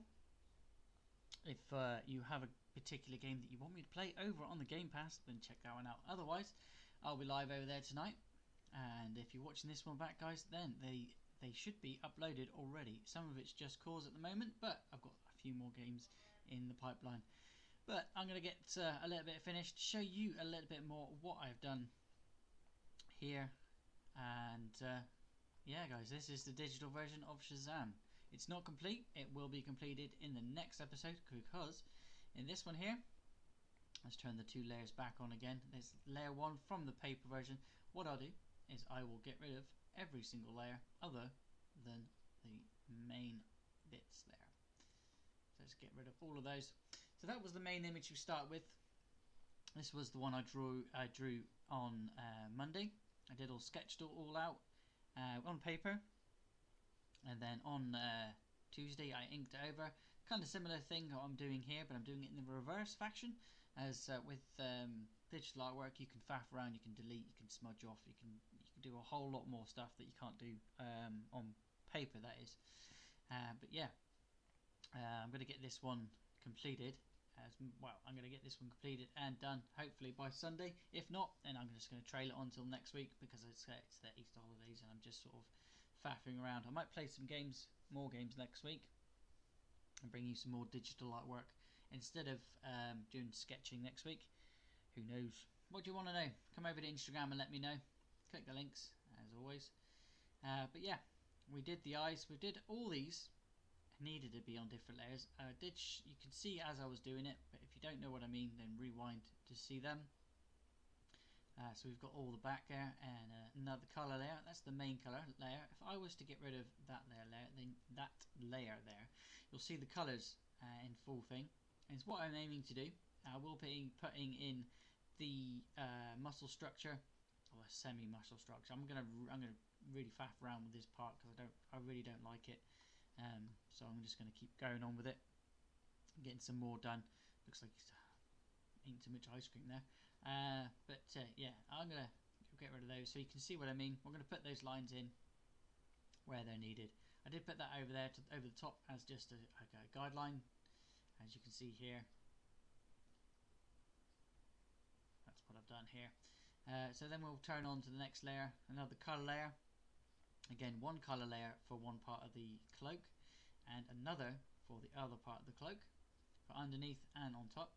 if you have a particular game that you want me to play over on the Game Pass, then check that one out. Otherwise, I'll be live over there tonight. And if you're watching this one back, guys, then they should be uploaded already. Some of it's just cause at the moment, but I've got a few more games in the pipeline. But I'm going to get a little bit finished, show you a little bit more what I've done here. And yeah, guys, this is the digital version of Shazam. It's not complete. It will be completed in the next episode, because in this one here, let's turn the two layers back on again. There's layer 1 from the paper version. What I'll do is I will get rid of every single layer other than the main bits there. So let's get rid of all of those. So that was the main image we start with. This was the one I drew on Monday. I did sketched it all out on paper. And then on Tuesday I inked it over. Kind of similar thing that I'm doing here, but I'm doing it in the reverse fashion. As with digital artwork, you can faff around, you can delete, you can smudge off, you can do a whole lot more stuff that you can't do on paper, that is. But yeah, I'm going to get this one completed. I'm going to get this one completed and done hopefully by Sunday. If not, then I'm just going to trail it on until next week, because it's the Easter holidays and I'm just sort of faffing around. I might play some games, more games next week, and bring you some more digital artwork instead of doing sketching next week. Who knows? What do you want to know? Come over to Instagram and let me know. Click the links as always. But yeah, we did the eyes. We did all these. Needed to be on different layers. You can see as I was doing it, but if you don't know what I mean, then rewind to see them. So we've got all the back there and another color layer. That's the main color layer. If I was to get rid of that layer, then that layer there, you'll see the colors in full thing. And it's what I'm aiming to do. I will be putting in the muscle structure, or a semi-muscle structure. I'm gonna really faff around with this part because I really don't like it. So I'm just going to keep going on with it, getting some more done. Looks like eating too much ice cream there, but yeah, I'm going to get rid of those so you can see what I mean. We're going to put those lines in where they're needed. I did put that over there over the top as just a guideline, as you can see here. That's what I've done here. So then we'll turn on to the next layer, another color layer. Again, one color layer for one part of the cloak and another for the other part of the cloak, for underneath and on top.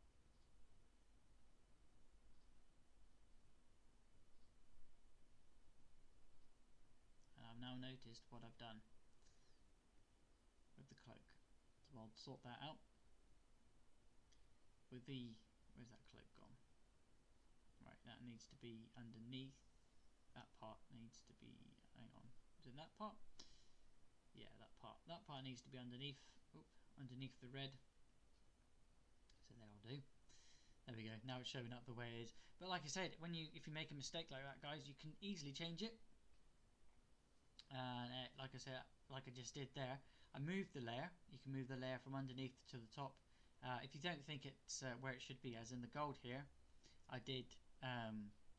And I've now noticed what I've done with the cloak, so I'll sort that out. With the, where's that cloak gone? Right, that needs to be underneath. That part needs to be, hang on, is it that part? Yeah, that part needs to be underneath. Oop, underneath the red. So that'll do. There we go. Now it's showing up the way it is. But like I said, if you make a mistake like that, guys, you can easily change it. And like I said, like I just did there, I moved the layer. You can move the layer from underneath to the top. If you don't think it's where it should be, as in the gold here, I did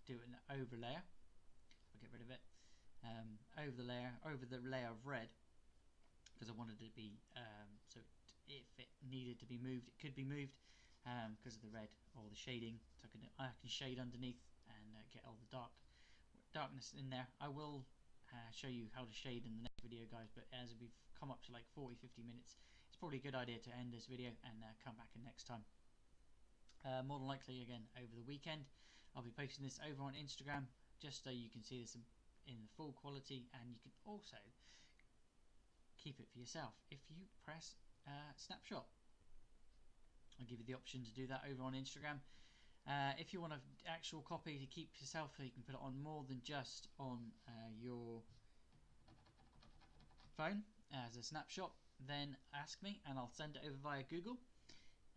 do an over layer. I'll get rid of it. Over the layer of red, because I wanted it to be so if it needed to be moved, it could be moved because of the red or the shading. So I can shade underneath and get all the darkness in there. I will show you how to shade in the next video, guys, but as we've come up to like 40-50 minutes, it's probably a good idea to end this video and come back in next time. More than likely, again, over the weekend, I'll be posting this over on Instagram just so you can see this in the full quality, and you can also keep it for yourself if you press snapshot. I'll give you the option to do that over on Instagram. If you want an actual copy to keep yourself, so you can put it on more than just on your phone as a snapshot, then ask me and I'll send it over via Google.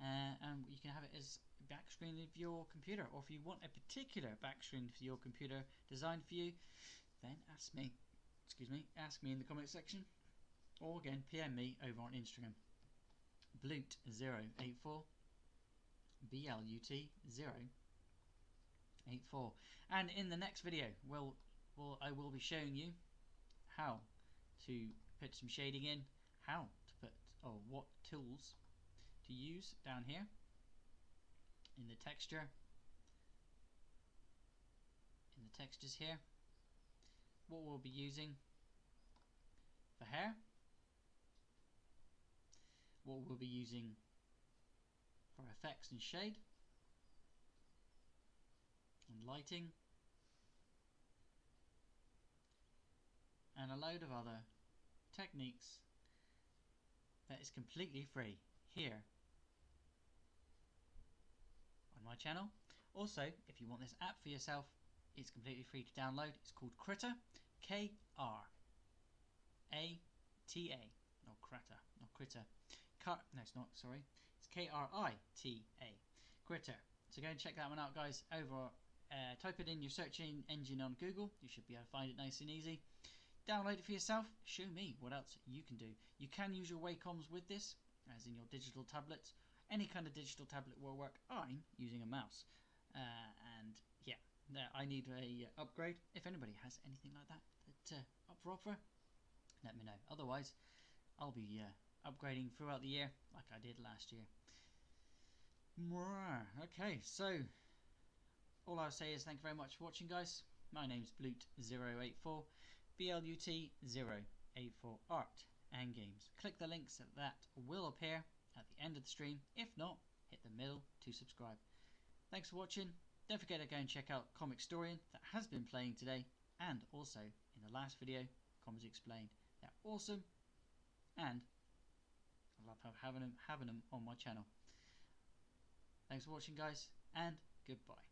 And you can have it as back screen of your computer, or if you want a particular back screen for your computer designed for you, then ask me in the comment section, or again PM me over on Instagram. Blut084, BLUT084. And in the next video I will be showing you how to put some shading in, how to put, or what tools to use down here in the textures here, what we'll be using for hair, what we'll be using for effects and shade and lighting, and a load of other techniques that is completely free here on my channel. Also, if you want this app for yourself, it's completely free to download. It's called Krita, K-R-A-T-A, not Krita, not Krita. No, it's not, sorry. It's K-R-I-T-A, Krita. So go and check that one out, guys. Over, type it in your search engine on Google. You should be able to find it nice and easy. Download it for yourself. Show me what else you can do. You can use your Wacom's with this, as in your digital tablets. Any kind of digital tablet will work. I'm using a mouse, and yeah, I need a upgrade. If anybody has anything like that up for offer, let me know. Otherwise, I'll be upgrading throughout the year like I did last year. Okay, so all I'll say is thank you very much for watching, guys. My name's Blut084, BLUT084 Art and Games. Click the links that will appear at the end of the stream. If not, hit the middle to subscribe. Thanks for watching. Don't forget to go and check out Comic Storian, that has been playing today, and also in the last video, Comics Explained. They're awesome, and I love having them on my channel. Thanks for watching, guys, and goodbye.